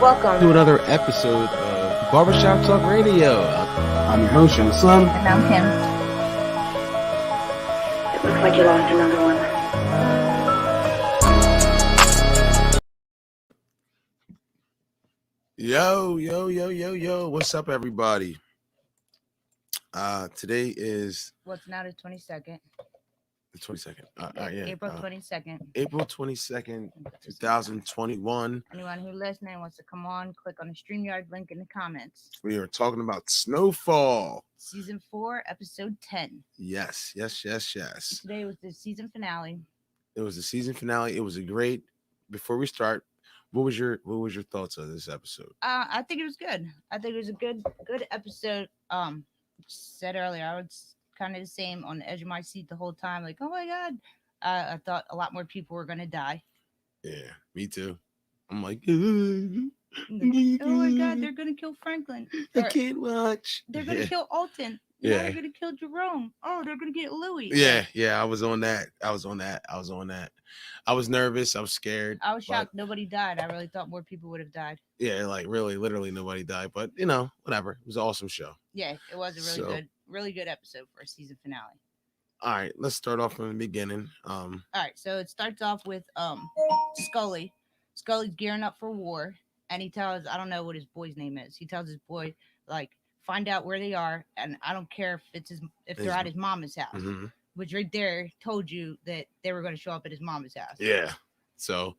Welcome to another episode of Barbershop Talk Radio. I'm your host, Young Slim. And I'm Kim. It looks like you lost another one. Yo. What's up, everybody? Today is... What's now the 22nd? The 22nd. April 22nd. April 22nd, 2021. Anyone who listening wants to come on, click on the StreamYard link in the comments. We are talking about Snowfall. Season 4, episode 10. Yes. Today was the season finale. It was the season finale. It was a great... Before we start, what was your thoughts of this episode? I think it was good. I think it was a good episode. Said earlier, I was kind of the same, on the edge of my seat the whole time. Like, oh my God. I thought a lot more people were going to die. Yeah, me too. I'm like, Oh my God, they're going to kill Franklin. I can't watch. They're going to kill Alton. Yeah. Now they're going to kill Jerome. Oh, they're going to get Louis. Yeah, I was on that. I was nervous. I was scared. I was shocked nobody died. I really thought more people would have died. Yeah, like really, literally nobody died. But, whatever. It was an awesome show. Yeah, it was a really good episode for a season finale. All right, let's start off from the beginning. All right, so it starts off with Scully. Scully's gearing up for war, and he tells, I don't know what his boy's name is. He tells his boy, like, find out where they are, and I don't care if they're at his mama's house. Mm-hmm. Which right there told you that they were going to show up at his mama's house. Yeah. So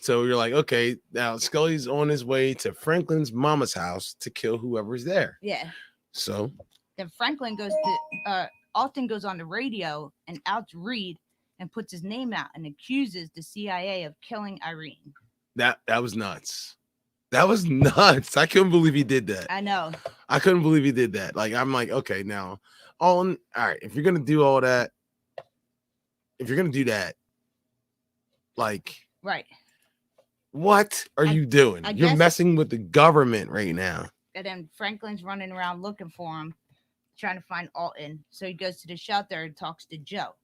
you're like, okay, now Scully's on his way to Franklin's mama's house to kill whoever's there. Yeah. So then Franklin goes to Alton goes on the radio and outs Reed and puts his name out and accuses the CIA of killing Irene. That was nuts. That was nuts. I couldn't believe he did that. I know. I couldn't believe he did that. Like, I'm like, okay, now all right, if you're gonna do all that, like, right. What are you doing? You're messing with the government right now. And then Franklin's running around looking for him, trying to find Alton. So he goes to the shelter and talks to Joe.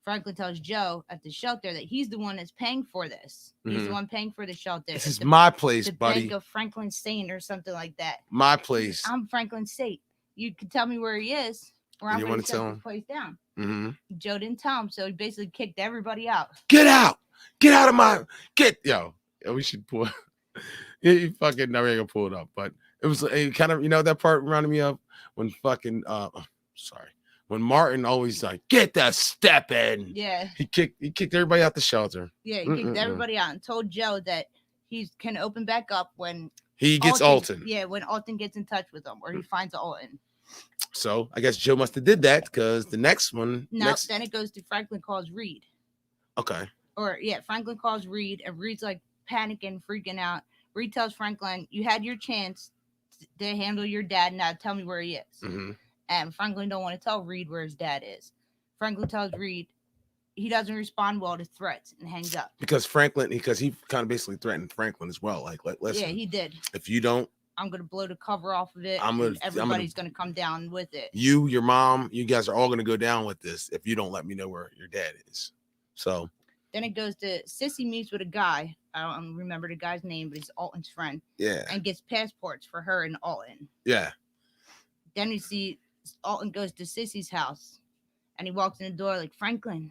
Franklin tells Joe at the shelter that he's the one that's paying for this. He's the one paying for the shelter. This is my place, buddy. The bank of Franklin State or something like that. My place. I'm Franklin State. You can tell me where he is, or I'm going to shut this place down. Mm-hmm. Joe didn't tell him, so he basically kicked everybody out. Get out! Get out of my... Yo, we should pull... You fucking never gonna pull it up, but it was kind of, that part reminded me of when fucking... When Martin always like, get that step in. Yeah. He kicked everybody out the shelter. Yeah, he kicked everybody out and told Joe that he can open back up when he gets Alton. Yeah, when Alton gets in touch with him or he finds Alton. So I guess Joe must have did that because the next one. Then it goes to Franklin calls Reed. Okay. Franklin calls Reed and Reed's like panicking, freaking out. Reed tells Franklin, you had your chance to handle your dad. Now tell me where he is. Mm-hmm. And Franklin don't want to tell Reed where his dad is. Franklin tells Reed he doesn't respond well to threats and hangs up. Because he kind of basically threatened Franklin as well. Like listen. Yeah, he did. If you don't, I'm going to blow the cover off of it. Everybody's going to come down with it. You, your mom, you guys are all going to go down with this if you don't let me know where your dad is. So then it goes to Sissy meets with a guy. I don't remember the guy's name, but he's Alton's friend. Yeah. And gets passports for her and Alton. Yeah. Then we see Alton goes to Sissy's house and he walks in the door like, Franklin.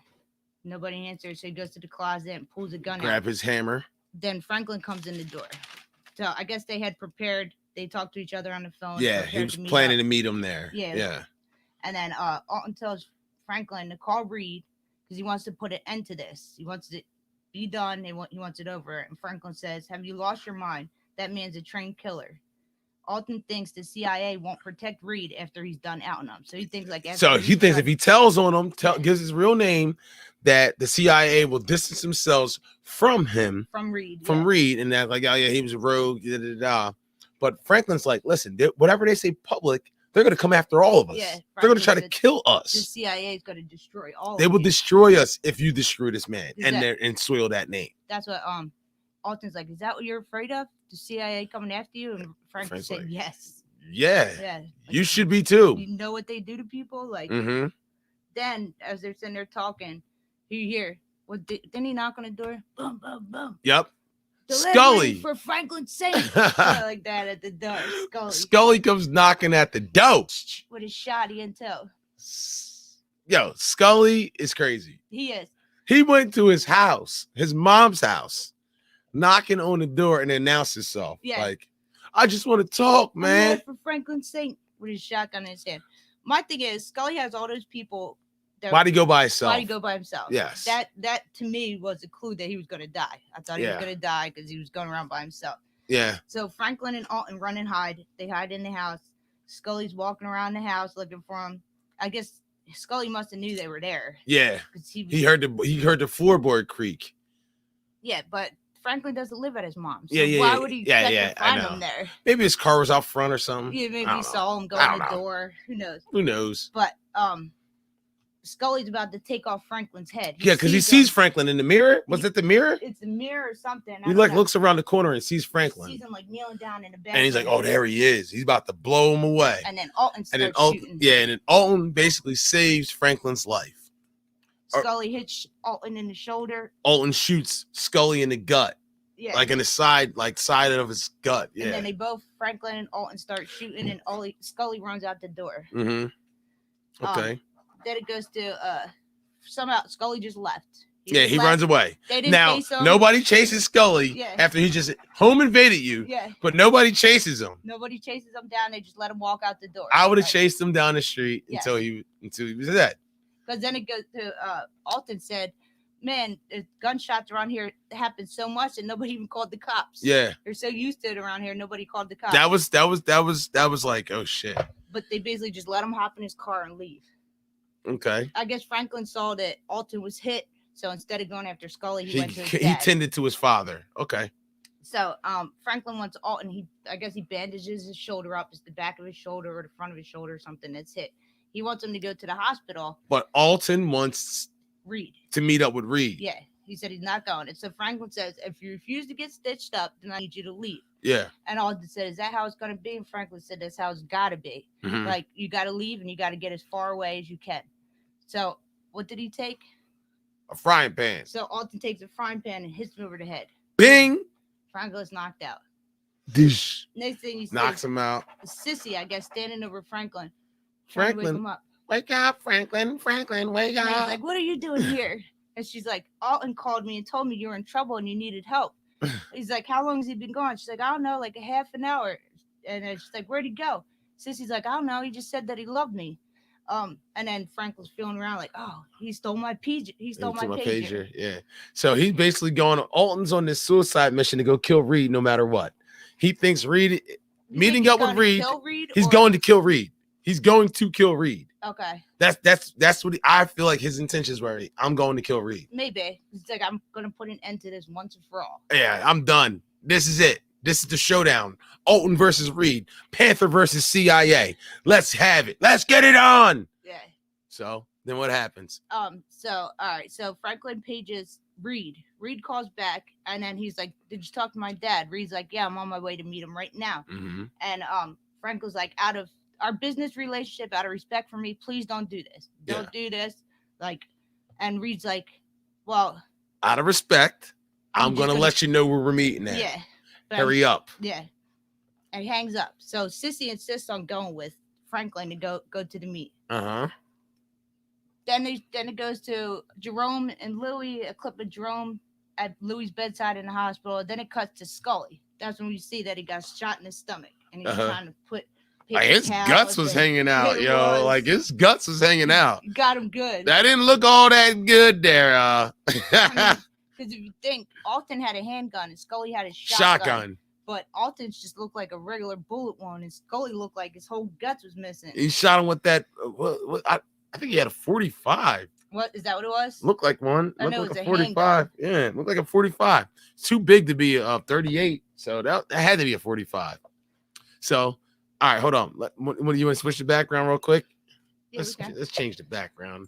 Nobody answers. So he goes to the closet and pulls a gun out. Grab his hammer. Then Franklin comes in the door. So I guess they had prepared. They talked to each other on the phone. Yeah, he was planning to meet him there. Yeah. And then Alton tells Franklin to call Reed because he wants to put an end to this. He wants it be done. He wants it over. And Franklin says, have you lost your mind? That man's a trained killer. Alton thinks the CIA won't protect Reed after he's done outing him. So he thinks if he tells on him, gives his real name, that the CIA will distance themselves from him. From Reed. And that like, oh yeah, he was a rogue. But Franklin's like, listen, whatever they say public, they're going to come after all of us. Yeah, they're going to try to kill us. The CIA is going to destroy all of us. They will destroy us if you destroy this man and soil that name. That's what Alton's like, is that what you're afraid of? The CIA coming after you? And Franklin said, like, yes. Yeah. Like, you should be too. You know what they do to people? Like, mm-hmm. Then as they're sitting there talking, you hear, didn't he knock on the door? Boom, boom, boom. Yep. Scully. for Franklin Saint. Like that at the door. Scully comes knocking at the door with his shotty in tow. Yo, Scully is crazy. He is. He went to his house, his mom's house, knocking on the door and announced himself. Yeah. Like, I just want to talk, man. I'm here for Franklin Saint with his shotgun in his hand. My thing is, Scully has all those people. Why'd he go by himself? Why'd he go by himself? Yes. That to me was a clue that he was going to die. I thought he was going to die because he was going around by himself. Yeah. So Franklin and Alton run and hide. They hide in the house. Scully's walking around the house looking for him. I guess Scully must have knew they were there. Yeah. He heard the floorboard creak. Yeah, but Franklin doesn't live at his mom's. So yeah. Why would he expect to find him there? Maybe his car was out front or something. Yeah, maybe he saw him go in the door. Who knows? Who knows? But Scully's about to take off Franklin's head. Yeah, because he sees Franklin in the mirror. Was it the mirror? It's a mirror or something. He looks around the corner and sees Franklin. Sees him like kneeling down in the bed. And he's like, "Oh, there he is. He's about to blow him away." And then Alton starts shooting. Yeah, and then Alton basically saves Franklin's life. Scully hits Alton in the shoulder. Alton shoots Scully in the gut. Yeah. Like in the side of his gut. Yeah. And then they both, Franklin and Alton, start shooting, and Scully runs out the door. Mm-hmm. Okay. Then it goes to somehow Scully just left. He runs away. They didn't now, chase him. Nobody chases Scully after he just home invaded you. Yeah. But nobody chases him. Nobody chases him down. They just let him walk out the door. I would have chased him down the street until he was dead. Because then it goes to Alton said, "Man, gunshots around here happen so much and nobody even called the cops. Yeah. They're so used to it around here, nobody called the cops." That was like, oh shit. But they basically just let him hop in his car and leave. Okay. I guess Franklin saw that Alton was hit, so instead of going after Scully, he went to his dad. He tended to his father. Okay. So Franklin wants Alton. I guess he bandages his shoulder up. It's the back of his shoulder or the front of his shoulder or something that's hit. He wants him to go to the hospital. But Alton wants Reed to meet up with Reed. Yeah. He said he's not going. And so Franklin says, if you refuse to get stitched up, then I need you to leave. Yeah. And Alton said, is that how it's going to be? And Franklin said, that's how it's got to be. Mm-hmm. Like, you got to leave and you got to get as far away as you can. So what did he take? A frying pan. So Alton takes a frying pan and hits him over the head. Bing. Franklin's knocked out. Dish. Next thing he knocks him out. Sissy, I guess, standing over Franklin. Franklin, wake him up. Wake up, Franklin. Franklin, wake up. He's like, what are you doing here? And she's like, Alton called me and told me you were in trouble and you needed help. He's like, how long has he been gone? She's like, I don't know, like a half an hour. And then she's like, where'd he go? Sissy's like, I don't know. He just said that he loved me. And then Franklin's feeling around like, oh, he stole my pager. He stole my pager. Yeah. So he's basically going. Alton's on this suicide mission to go kill Reed, no matter what. He thinks Reed meeting up with Reed. He's going to kill Reed. He's going to kill Reed. Okay. That's what I feel like his intentions were. I'm going to kill Reed. Maybe it's like I'm gonna put an end to this once and for all. Yeah, I'm done. This is it. This is the showdown. Alton versus Reed. Panther versus CIA. Let's have it. Let's get it on. Yeah. So then what happens? So all right. So Franklin pages Reed. Reed calls back, and then he's like, "Did you talk to my dad?" Reed's like, "Yeah, I'm on my way to meet him right now." Mm-hmm. And Franklin's like, out of our business relationship, out of respect for me, please don't do this. Don't do this. Like, and Reed's like, well, out of respect, I'm gonna let you know where we're meeting at. Yeah. Hurry up. Yeah. And he hangs up. So Sissy insists on going with Franklin to go to the meet. Uh-huh. Then it goes to Jerome and Louie, a clip of Jerome at Louie's bedside in the hospital. Then it cuts to Scully. That's when we see that he got shot in his stomach and he's trying to put like his guts was hanging out, yo. Like his guts was hanging out. You got him good. That didn't look all that good there. Because if you think Alton had a handgun and Scully had a shotgun. But Alton's just looked like a regular bullet wound, and Scully looked like his whole guts was missing. He shot him with that. I think he had a 45. What is that? What it was? Looked like one. I know looked like it a was a 45. Yeah, looked like a 45. It's too big to be a 38, so that had to be a 45. So, all right, hold on. What do you want to switch the background real quick? Yeah, let's change the background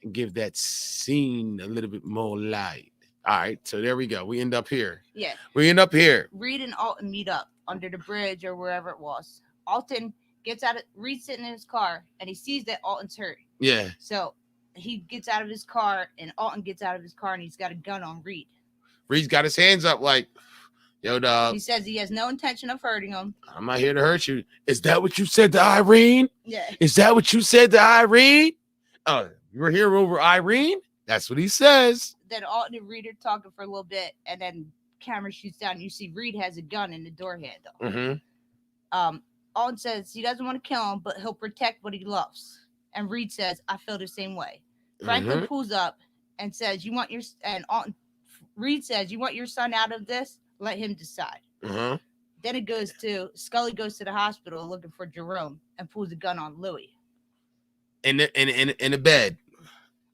and give that scene a little bit more light. All right, so there we go. We end up here. Yeah. We end up here. Reed and Alton meet up under the bridge or wherever it was. Alton gets out of Reed's sitting in his car and he sees that Alton's hurt. Yeah. So he gets out of his car and Alton gets out of his car and he's got a gun on Reed. Reed's got his hands up like, yo, dog. He says he has no intention of hurting him. I'm not here to hurt you. Is that what you said to Irene? Yeah. Is that what you said to Irene? Oh, you were here over Irene? That's what he says. Then Alton and Reed are talking for a little bit, and then camera shoots down. You see Reed has a gun in the door handle. Mm-hmm. Alton says he doesn't want to kill him, but he'll protect what he loves. And Reed says, I feel the same way. Franklin pulls up and says, Reed says, you want your son out of this? Let him decide. Uh-huh. Then it goes to Scully goes to the hospital looking for Jerome and pulls a gun on Louis. In the bed.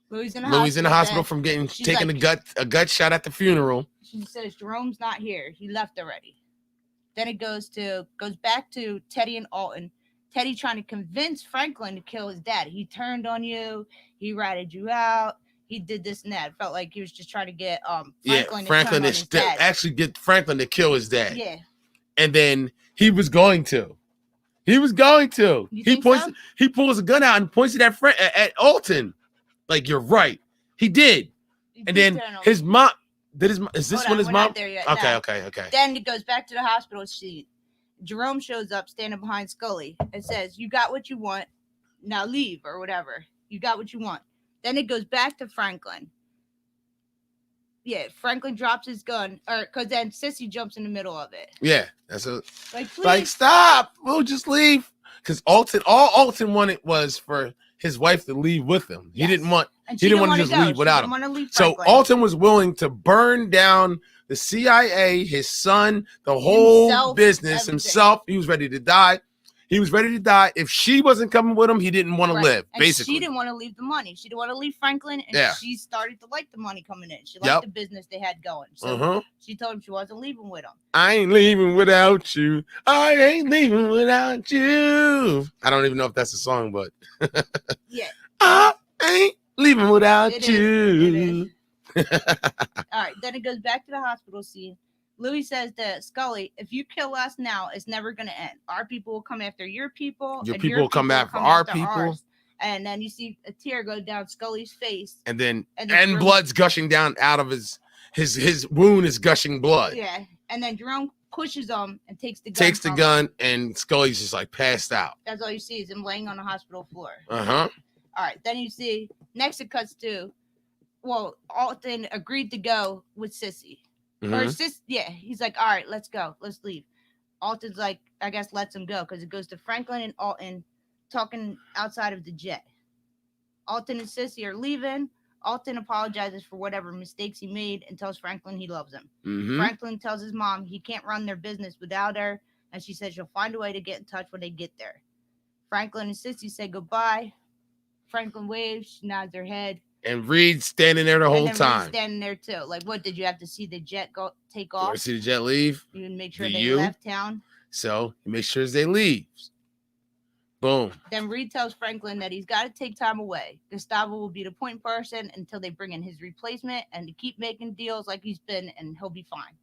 Louis in the hospital from getting taken a gut shot at the funeral. She says Jerome's not here. He left already. Then it goes back to Teddy and Alton. Teddy trying to convince Franklin to kill his dad. He turned on you. He ratted you out. He did this and that. It felt like he was just trying to get Franklin to actually get Franklin to kill his dad. Yeah. And then he was going to. He pulls a gun out and points it at Alton. Like, you're right. He did. And then his mom is this when his mom? Okay. Then it goes back to the hospital scene. Jerome shows up standing behind Scully and says, you got what you want. Now leave or whatever. You got what you want. Then it goes back to Franklin. Yeah, Franklin drops his gun, because then Sissy jumps in the middle of it. Yeah, that's like stop. We'll just leave. Because all Alton wanted was for his wife to leave with him. He didn't want. He didn't want to just leave without him. So Alton was willing to burn down the CIA, his son, the whole business, himself. He was ready to die. He was ready to die. If she wasn't coming with him, he didn't want to live, and basically. She didn't want to leave the money. She didn't want to leave Franklin, and she started to like the money coming in. She liked the business they had going. So she told him she wasn't leaving with him. I ain't leaving without you. I ain't leaving without you. I don't even know if that's a song, but yeah. I ain't leaving without you. All right, then it goes back to the hospital scene. Louis says to Scully, if you kill us now, it's never going to end. Our people will come after your people. Your people will come after our people. Ours. And then you see a tear go down Scully's face. And blood's gushing down out of his wound is gushing blood. Yeah. And then Jerome pushes him and takes the gun. And Scully's just like passed out. That's all you see is him laying on the hospital floor. Uh-huh. All right. Then you see, next it cuts to, Alton agreed to go with Sissy. Mm-hmm. He's like, all right, let's go. Let's leave. Alton's like, I guess lets him go because it goes to Franklin and Alton talking outside of the jet. Alton and Sissy are leaving. Alton apologizes for whatever mistakes he made and tells Franklin he loves him. Mm-hmm. Franklin tells his mom he can't run their business without her, and she says she'll find a way to get in touch when they get there. Franklin and Sissy say goodbye. Franklin waves, she nods her head. And Reed's standing there the whole time. Reed's standing there too. Like, what did you have to see the jet take off? You see the jet leave? You make sure they left town. So you make sure they leave. Boom. Then Reed tells Franklin that he's got to take time away. Gustavo will be the point person until they bring in his replacement, and to keep making deals like he's been, and he'll be fine.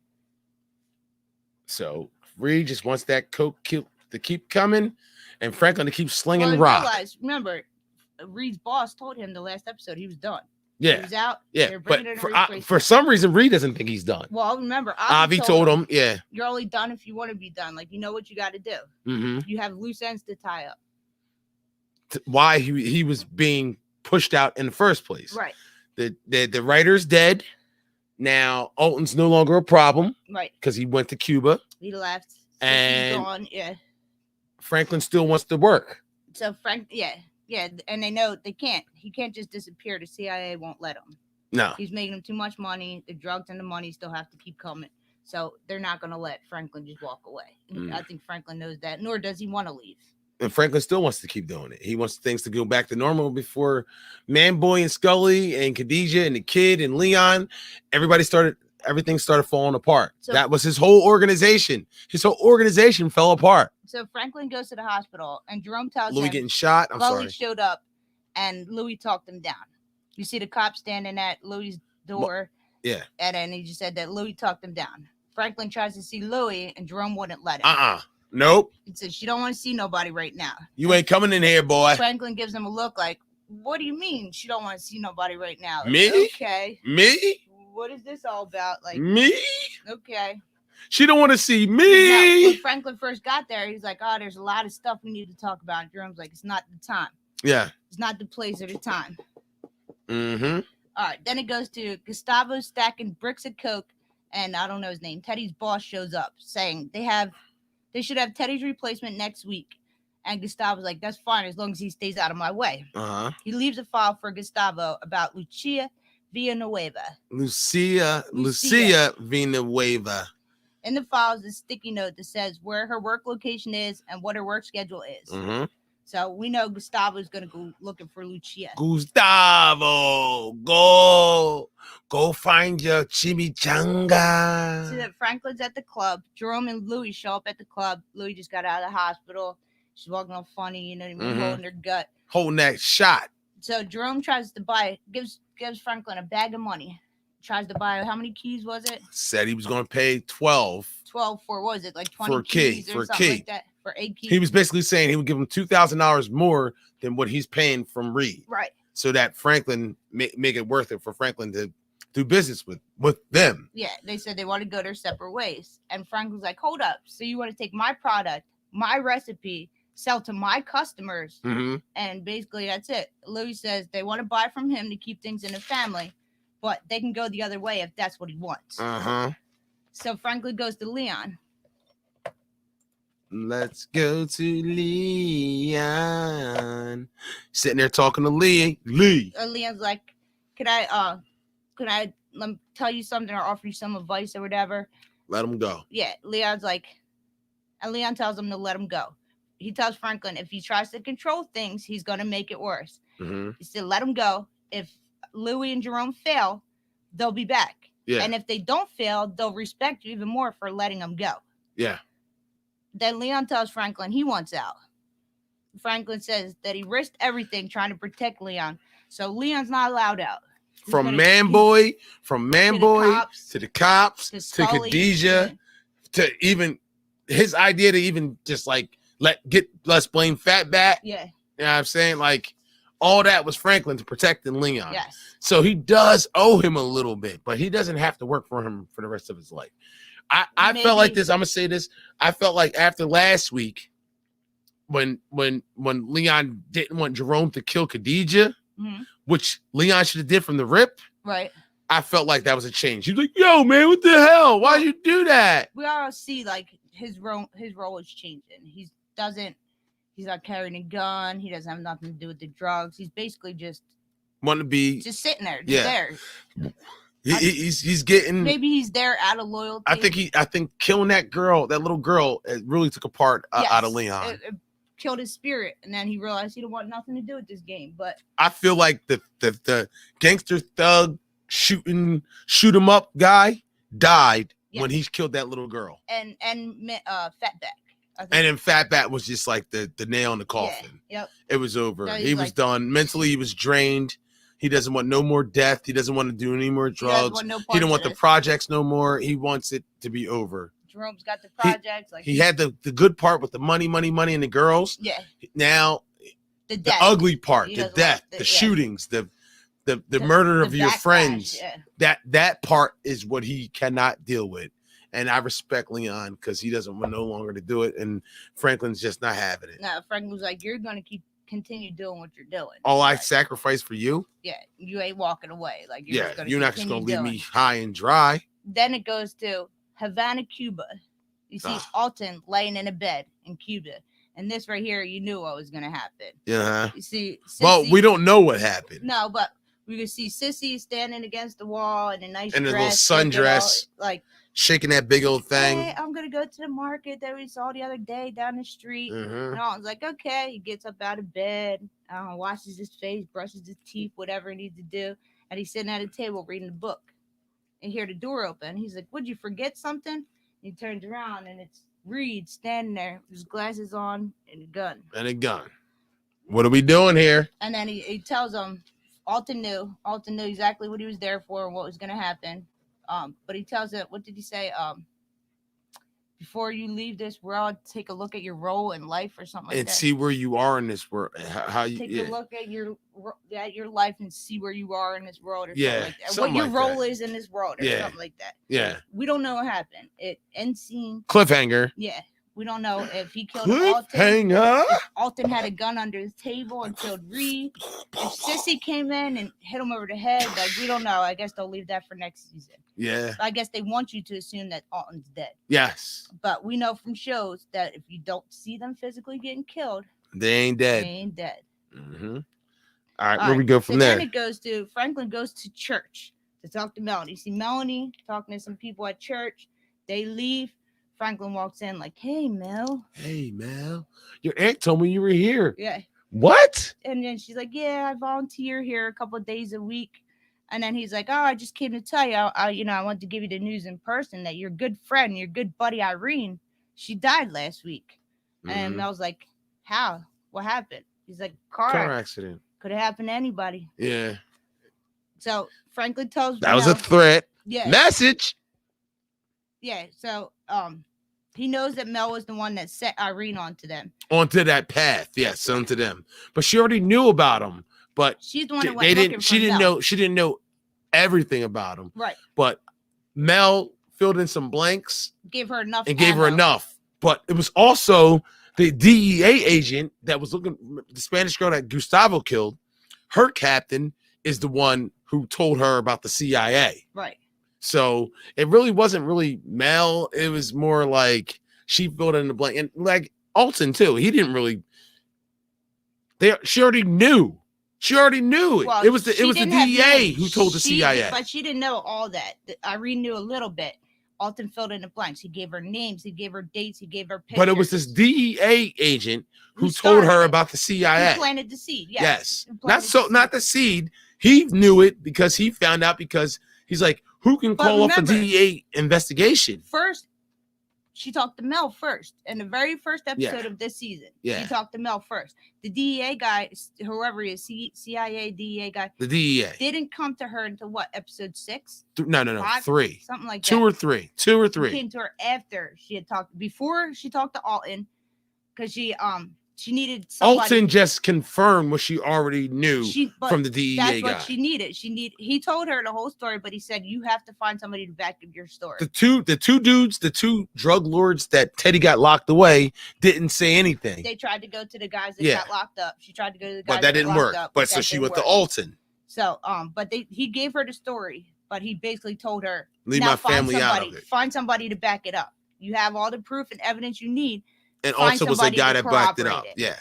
So Reed just wants that coke to keep coming, and Franklin to keep slinging rock. Remember, Reed's boss told him the last episode he was done. Yeah, he was out. Yeah, but for some reason, Reed doesn't think he's done. Well, remember, Avi told him, you're only done if you want to be done. Like, you know what you got to do. Mm-hmm. You have loose ends to tie up. Why he was being pushed out in the first place. Right. The writer's dead. Now Alton's no longer a problem. Right. Because he went to Cuba. He left. And gone. Yeah. Franklin still wants to work. So yeah, and they know they can't. He can't just disappear. The CIA won't let him. No. He's making them too much money. The drugs and the money still have to keep coming. So they're not going to let Franklin just walk away. I think Franklin knows that, nor does he want to leave. And Franklin still wants to keep doing it. He wants things to go back to normal before Manboy and Scully and Khadijah and the kid and Leon, everything started falling apart. So that was his whole organization. His whole organization fell apart. So Franklin goes to the hospital and Jerome tells Louis him getting shot. Louis showed up and Louis talked him down. You see the cop standing at Louis' door. Yeah. And then he just said that Louis talked him down. Franklin tries to see Louis and Jerome wouldn't let him. Nope. He says, she don't want to see nobody right now. You ain't coming in here, boy. Franklin gives him a look like, what do you mean she don't want to see nobody right now? Me? Okay. Me? what is this all about? Like, me? okay. She don't want to see Now, me. when Franklin first got there, he's like, oh, there's a lot of stuff we need to talk about. And Jerome's like, it's not the time. Yeah. It's not the place or the time. Mm-hmm. All right. Then it goes to Gustavo stacking bricks of coke, and I don't know his name. Teddy's boss shows up saying they should have Teddy's replacement next week. And Gustavo's like, that's fine as long as he stays out of my way. Uh-huh. He leaves a file for Gustavo about Lucia Villanueva. Lucia Villanueva. In the file is a sticky note that says where her work location is and what her work schedule is. Mm-hmm. So we know Gustavo's going to go looking for Lucia. Gustavo, go find your chimichanga. See that Franklin's at the club. Jerome and Louis show up at the club. Louis just got out of the hospital. She's walking all funny, you know what I mean, holding her gut. Holding that shot. So Jerome tries to gives Franklin a bag of money. Tries to buy, how many keys was it? Said he was going to pay 12. 12 for, what was it, like 20 for a key, keys or for a something key. like that? For 8 keys. He was basically saying he would give him $2,000 more than what he's paying from Reed. Right. So that Franklin make it worth it for Franklin to do business with them. Yeah, they said they want to go their separate ways. And Franklin's like, hold up. So you want to take my product, my recipe, sell to my customers, and basically that's it. Louis says they want to buy from him to keep things in the family, but they can go the other way if that's what he wants. So Franklin goes to Leon. Let's go to Leon. Sitting there talking to Lee. Leon's like, can I let me tell you something or offer you some advice or whatever? Let him go. Yeah, Leon's like, and Leon tells him to let him go. He tells Franklin if he tries to control things, he's going to make it worse. He said, let him go. If Louis and Jerome fail, they'll be back. Yeah. And if they don't fail, they'll respect you even more for letting them go. Yeah. Then Leon tells Franklin he wants out. Franklin says that he risked everything trying to protect Leon. So Leon's not allowed out. From man boy to the cops, to Scully, Khadijah, to even his idea to even just like let's blame Fatback. Yeah. You know what I'm saying? Like all that was Franklin to protecting Leon. Yes. So he does owe him a little bit, but he doesn't have to work for him for the rest of his life. I felt like this. I'm gonna say this. I felt like after last week, when Leon didn't want Jerome to kill Khadijah, which Leon should have did from the rip. Right. I felt like that was a change. He was like, "Yo, man, what the hell? Why'd you do that?" We all see like his role is changing. He's not carrying a gun. He doesn't have nothing to do with the drugs. He's basically just want to be just sitting there. Just there. He's getting, maybe he's there out of loyalty. I think killing that little girl, it really took a part out of Leon. It killed his spirit, and then he realized he didn't want nothing to do with this game. But I feel like the gangster thug shoot him up guy died when he killed that little girl. And Fatback. And then Fatback was just like the nail in the coffin. Yeah, yep. It was over. So he was done. Mentally, he was drained. He doesn't want no more death. He doesn't want to do any more drugs. He don't want the projects no more. He wants it to be over. Jerome's got the projects. He had the good part with the money, and the girls. Yeah. Now the ugly part, the death, the shootings, the murder of your friends. Yeah. That part is what he cannot deal with. And I respect Leon because he doesn't want no longer to do it. And Franklin's just not having it. No, Franklin's like, you're going to continue doing what you're doing. All I sacrifice for you? Yeah, you ain't walking away. Like you're not just going to leave me high and dry. Then it goes to Havana, Cuba. You see Alton laying in a bed in Cuba. And this right here, you knew what was going to happen. Yeah. You see Sissy, well, we don't know what happened. No, but we could see Sissy standing against the wall in a nice dress. And a little sundress. Like shaking that big old thing. Hey, I'm gonna go to the market that we saw the other day down the street. And I was like, okay. He gets up out of bed, washes his face, brushes his teeth, whatever he needs to do, and he's sitting at a table reading a book. And hear the door open. He's like, "Would you forget something?" And he turns around, and it's Reed standing there with his glasses on and a gun. What are we doing here? And then he tells him, Alton knew exactly what he was there for and what was gonna happen. But he tells it. What did he say? before you leave this world, take a look at your role in life or something like And that. see where you are in this world. How you Take yeah. a look at your life and see where you are in this world or Yeah, something like that. something What your like role that. is in this world or Yeah. something like that. Yeah. We don't know what happened. It end scene. Cliffhanger. Yeah. We don't know if he killed Alton. Cliffhanger. If Alton had a gun under his table and killed Reed. If Sissy came in and hit him over the head, like we don't know. I guess they'll leave that for next season. Yeah. I guess they want you to assume that Alton's dead. Yes. But we know from shows that if you don't see them physically getting killed, They ain't dead. they ain't dead. Mm-hmm. All right, where we go from so there? Then it goes to Franklin goes to church to talk to Melanie. See Melanie talking to some people at church. They leave. Franklin walks in like, "Hey, Mel." Hey, Mel. Your aunt told me you were here. Yeah. What? And then she's like, "Yeah, I volunteer here a couple of days a week." And then he's like, "Oh, I just came to tell you, I want to give you the news in person that your good friend, your good buddy Irene, she died last week." And Mel's like, "How? What happened?" He's like, "Car accident. Could have happened to anybody." Yeah. So Franklin tells That was a threat. Yeah. Message. Yeah. So he knows that Mel was the one that set Irene onto them. Onto that path. Yes, onto them. But she already knew about him. But she's the one that they went didn't. She didn't Mel. know. She didn't know everything about him. Right. But Mel filled in some blanks. Gave her enough. And gave her enough. But it was also the DEA agent that was looking. The Spanish girl that Gustavo killed. Her captain is the one who told her about the CIA. Right. So it really wasn't really Mel. It was more like she filled in the blank. And like Alton too. He didn't really. She already knew. She already knew it. Well, it was the DEA who told the CIA. But she didn't know all that. Irene knew a little bit. Alton filled in the blanks. He gave her names. He gave her dates. He gave her pictures. But it was this DEA agent who told her about the CIA. Who planted the seed. Yes. Not the seed. He knew it because he found out because he's like, who can call off a DEA investigation? First, she talked to Mel first. In the very first episode of this season. Yeah. She talked to Mel first. The DEA guy, whoever he is, CIA, DEA guy. The DEA. Didn't come to her until what, episode 6? No. 5? 3. Something like that. 2 or 3. 2 or 3. He came to her after she had talked. Before she talked to Alton. Because she needed somebody. Alton just confirmed what she already knew from the DEA that's guy. What she needed. He told her the whole story, but he said you have to find somebody to back up your story. The two drug lords that Teddy got locked away didn't say anything. They tried to go to the guys that got locked up. She tried to go to the guys but that didn't work. Up, but so she went to Alton. So but he gave her the story, but he basically told her leave my family out of it. Find somebody to back it up. You have all the proof and evidence you need. And also was a guy that backed it up. Yeah.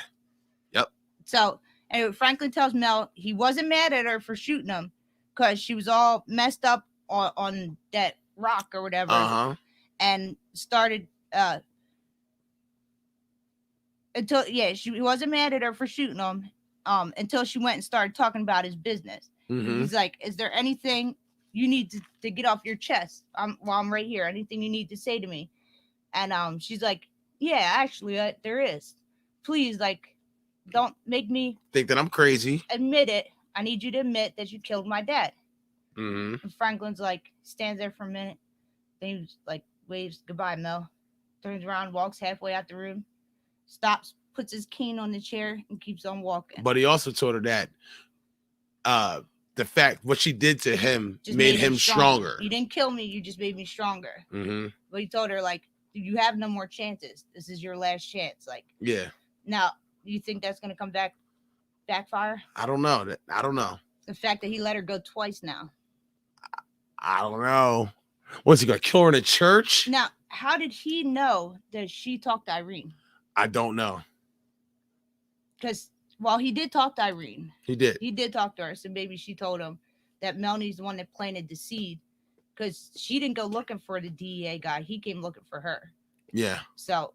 Yep. So anyway, Franklin tells Mel he wasn't mad at her for shooting him because she was all messed up on that rock or whatever. And started he wasn't mad at her for shooting him until she went and started talking about his business. He's like, is there anything you need to get off your chest? While I'm right here. Anything you need to say to me? And she's like, yeah, actually, there is. Please, like, don't make me think that I'm crazy. Admit it. I need you to admit that you killed my dad. And Franklin's like, stands there for a minute. Then he like waves goodbye, Mel. Turns around, walks halfway out the room, stops, puts his cane on the chair, and keeps on walking. But he also told her that the fact what she did to him made him stronger. You didn't kill me. You just made me stronger. But he told her, like, you have no more chances. This is your last chance. Like, yeah. Now, do you think that's going to come backfire? I don't know. The fact that he let her go twice now. I don't know. What's he going to kill her in a church? Now, how did he know that she talked to Irene? I don't know. Because, well, he did talk to Irene. He did. He did talk to her. So maybe she told him that Melanie's the one that planted the seed. Because she didn't go looking for the DEA guy. He came looking for her. Yeah. So,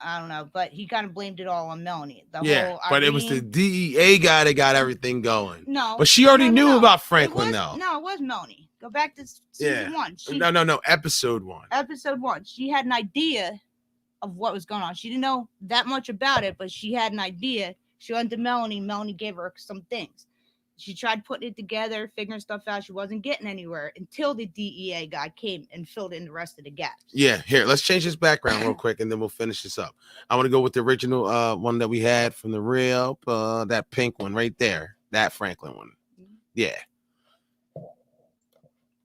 I don't know. But he kind of blamed it all on Melanie. But it was the DEA guy that got everything going. No. But she already knew about Franklin, though. No, it was Melanie. Go back to season 1. No. Episode 1. Episode 1. She had an idea of what was going on. She didn't know that much about it, but she had an idea. She went to Melanie. Melanie gave her some things. She tried putting it together, figuring stuff out. She wasn't getting anywhere until the DEA guy came and filled in the rest of the gaps. Yeah, here, let's change this background real quick and then we'll finish this up. I want to go with the original one that we had from the real, that pink one right there, that Franklin one. Yeah.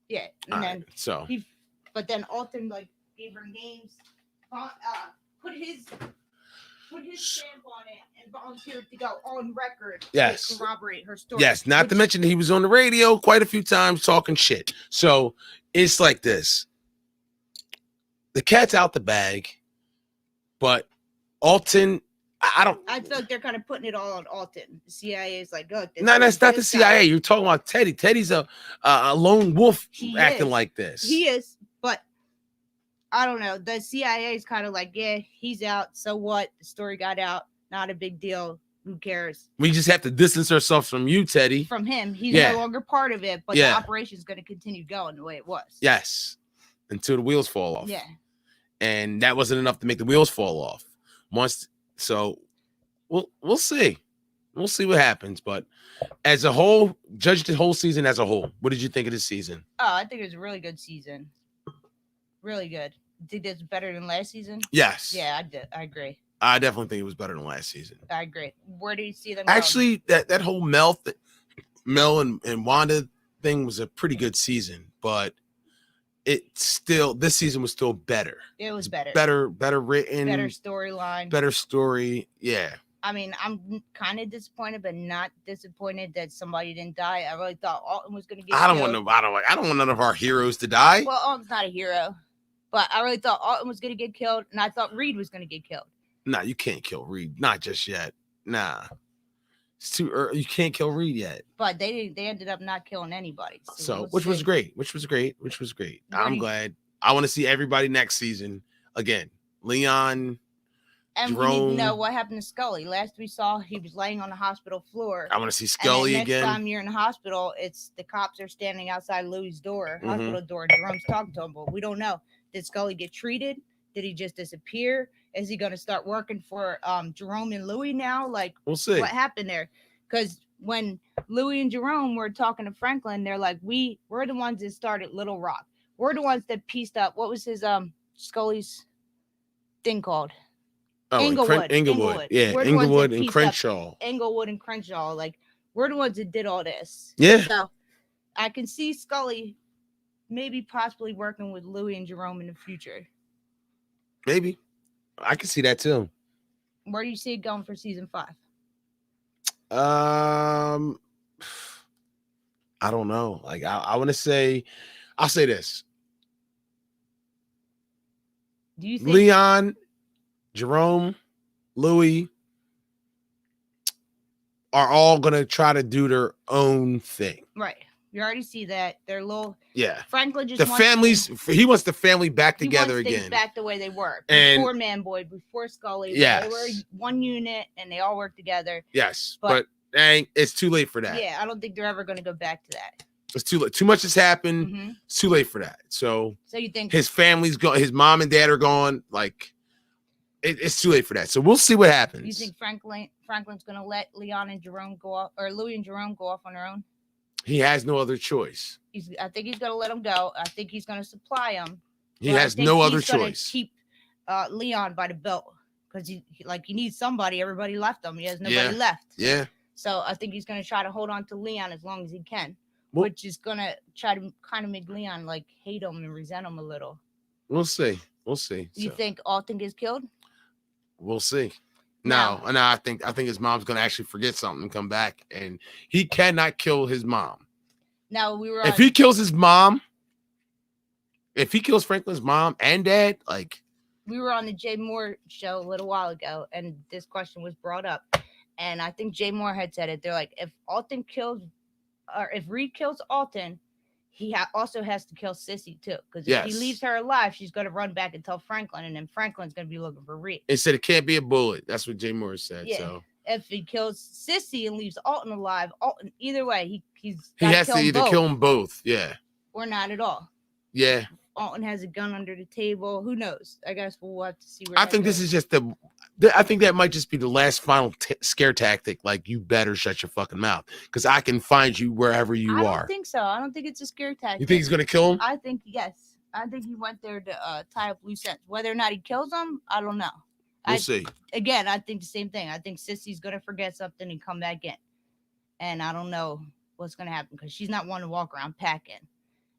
Yeah, and then so but then Alton like gave her names, put his stamp on it, and volunteered to go on record yes. to corroborate her story. Yes, not to mention he was on the radio quite a few times talking shit. So it's like this. The cat's out the bag, but Alton, I feel like they're kind of putting it all on Alton. The CIA is like, oh, no, that's not the CIA. You're talking about Teddy. Teddy's a lone wolf acting like this. He is, but I don't know. The CIA is kind of like, yeah, he's out. So what? The story got out. Not a big deal. Who cares? We just have to distance ourselves from you, Teddy. From him. He's no longer part of it, but the operation is going to continue going the way it was. Yes. Until the wheels fall off. Yeah. And that wasn't enough to make the wheels fall off. So we'll see. We'll see what happens. But as a whole, judge the whole season as a whole. What did you think of this season? Oh, I think it was a really good season. Really good. Think it's better than last season? Yes. Yeah, I agree. I definitely think it was better than last season. I agree. Where do you see them actually going? that whole Mel and Wanda thing was a pretty good season, but this season was still better. It was better. Better written. Better storyline. Better story. Yeah. I mean, I'm kind of disappointed, but not disappointed that somebody didn't die. I really thought Alton was going to get I don't killed. want none of our heroes to die. Well, Alton's not a hero, but I really thought Alton was going to get killed, and I thought Reed was going to get killed. Nah, you can't kill Reed. Not just yet. Nah. It's too early. You can't kill Reed yet. But they ended up not killing anybody. So which was great. I'm glad. I want to see everybody next season again. Leon, and Jerome. We need to know what happened to Scully. Last we saw, he was laying on the hospital floor. I want to see Scully again. Next time you're in the hospital, it's the cops are standing outside Louis' door, hospital door. Jerome's talking to him, but we don't know. Did Scully get treated? Did he just disappear? Is he going to start working for Jerome and Louis now? Like, we'll see what happened there. Because when Louis and Jerome were talking to Franklin, they're like, we're the ones that started Little Rock. We're the ones that pieced up. What was his Scully's thing called? Oh, Inglewood. Yeah, Inglewood and Crenshaw. Inglewood and Crenshaw. Like, we're the ones that did all this. Yeah. So I can see Scully maybe possibly working with Louis and Jerome in the future. Maybe. I can see that too. Where do you see it going for season 5? I don't know. Like I want to say, I'll say this. Do you think Leon, Jerome, Louis are all gonna try to do their own thing? Right. You already see that they're little. Yeah. Franklin just he wants the family back together again. Back the way they were before Man Boy, before Scully. Yes. They were one unit and they all worked together. Yes, but dang, it's too late for that. Yeah, I don't think they're ever going to go back to that. It's too late. Too much has happened. Mm-hmm. It's too late for that. So you think his family's gone? His mom and dad are gone. Like it's too late for that. So we'll see what happens. You think Franklin's going to let Leon and Jerome go off, or Louis and Jerome go off on their own? He has no other choice. I think he's going to let them go. I think he's going to supply them. He has no other choice. Keep Leon by the belt because he needs somebody. Everybody left him. He has nobody left. Yeah. So I think he's going to try to hold on to Leon as long as he can, which is going to try to kind of make Leon like hate him and resent him a little. We'll see. You think Alton gets killed? We'll see. No, I think his mom's gonna actually forget something and come back, and he cannot kill his mom. Now if he kills his mom, if he kills Franklin's mom and dad, like we were on the Jay Moore show a little while ago, and this question was brought up, and I think Jay Moore had said it. They're like, if Alton kills, or if Reed kills Alton, he also has to kill Sissy too, because if he leaves her alive, she's going to run back and tell Franklin, and then Franklin's going to be looking for Reed. It said it can't be a bullet. That's what Jay Moore said. Yeah. So if he kills Sissy and leaves Alton alive, either way, he has to either kill them both. Yeah. Or not at all. Yeah. Alton has a gun under the table. Who knows? I guess we'll have to see. I think this is just I think that might just be the last final scare tactic. Like, you better shut your fucking mouth because I can find you wherever you I are. don't think so. I don't think it's a scare tactic. You think he's gonna kill him? I think yes. I think he went there to tie up loose ends. Whether or not he kills him, I don't know. We'll see. Again, I think the same thing. I think Sissy's gonna forget something and come back in, and I don't know what's gonna happen because she's not one to walk around packing.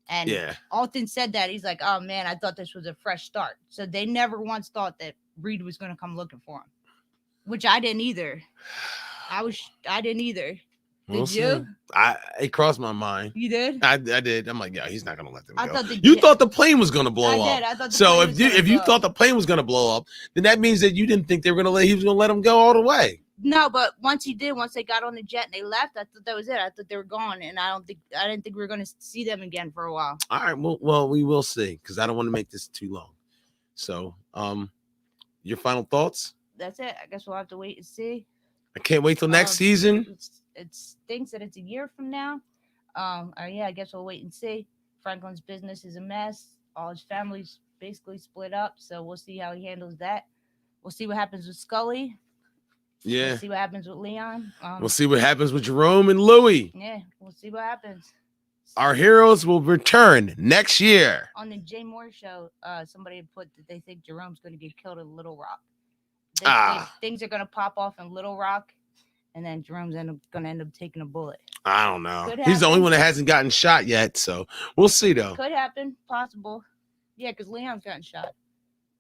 And Yeah. Alton said that he's like, "Oh man, I thought this was a fresh start." So they never once thought that Reed was gonna come looking for him, which I didn't either. I didn't either. We'll Did you? see. It crossed my mind. You did? I did. I'm like, yeah, he's not gonna let them I go. thought You thought the plane was gonna blow up. I did. I thought the So plane was gonna if you blow thought up. the plane was gonna blow up, then that means that you didn't think he was gonna let him go all the way. No, but once they got on the jet and they left, I thought that was it. I thought they were gone, and I didn't think we were gonna see them again for a while. All right, well, we will see because I don't want to make this too long. So, your final thoughts? That's it. I guess we'll have to wait and see. I can't wait till next season. It stinks that it's a year from now. Yeah, I guess we'll wait and see. Franklin's business is a mess. All his family's basically split up, so we'll see how he handles that. We'll see what happens with Scully. Yeah. We'll see what happens with Leon. We'll see what happens with Jerome and Louie. Yeah, we'll see what happens. Our heroes will return next year. On the Jay Moore show, somebody had put that they think Jerome's going to get killed in Little Rock. Things are going to pop off in Little Rock, and then Jerome's going to end up taking a bullet. I don't know. Could He's the only happen. one that hasn't gotten shot yet, so we'll see though. Could happen, possible. Yeah, because Leon's gotten shot.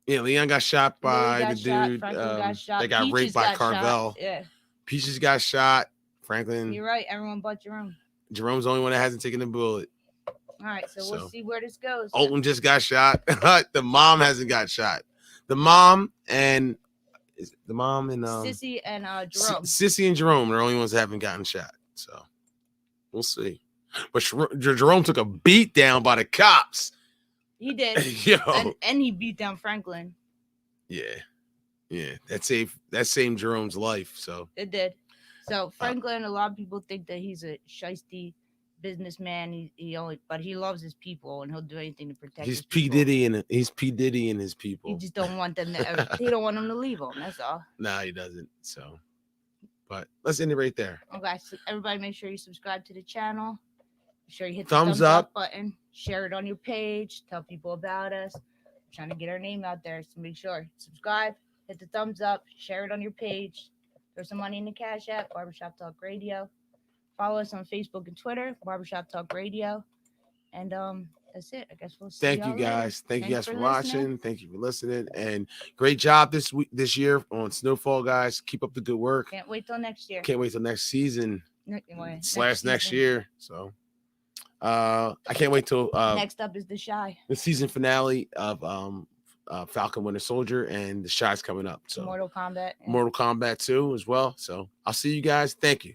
Yeah, Leon got shot by the dude. Franklin got shot. That got Peaches raped by got Carvel. shot. Yeah, Peaches got shot. Franklin. you're right. Everyone but Jerome. Jerome's the only one that hasn't taken the bullet. All right, so we'll see where this goes. Alton just got shot. The mom hasn't got shot. The mom and Sissy and Jerome. Sissy and Jerome are the only ones that haven't gotten shot. So we'll see. But Jerome took a beat down by the cops. He did. Yo. And he beat down Franklin. Yeah. That saved Jerome's life. So It did. So Franklin, a lot of people think that he's a shiesty businessman. But he loves his people and he'll do anything to protect. he's his P people. Diddy and his people. He just don't want them to. He don't want them to leave him. That's all. Nah, he doesn't. So, but let's end it right there. Okay, so everybody, make sure you subscribe to the channel. Make sure you hit the Thumbs thumbs up. up button. Share it on your page. Tell people about us. We're trying to get our name out there, so make sure subscribe, hit the thumbs up, share it on your page. Throw some money in the Cash App, Barbershop Talk Radio. Follow us on Facebook and Twitter, Barbershop Talk Radio. And that's it. I guess we'll see. Thank you y'all guys. later. Thank you guys Thanks for listening. watching. Thank you for listening. And great job this year on Snowfall, guys. Keep up the good work. Can't wait till next year. Can't wait till next season Next next season. year. So I can't wait till Next up is The Shy. the season finale of Falcon Winter Soldier, and The Shy's coming up. So Mortal Kombat. Mortal Kombat 2 as well. So I'll see you guys. Thank you.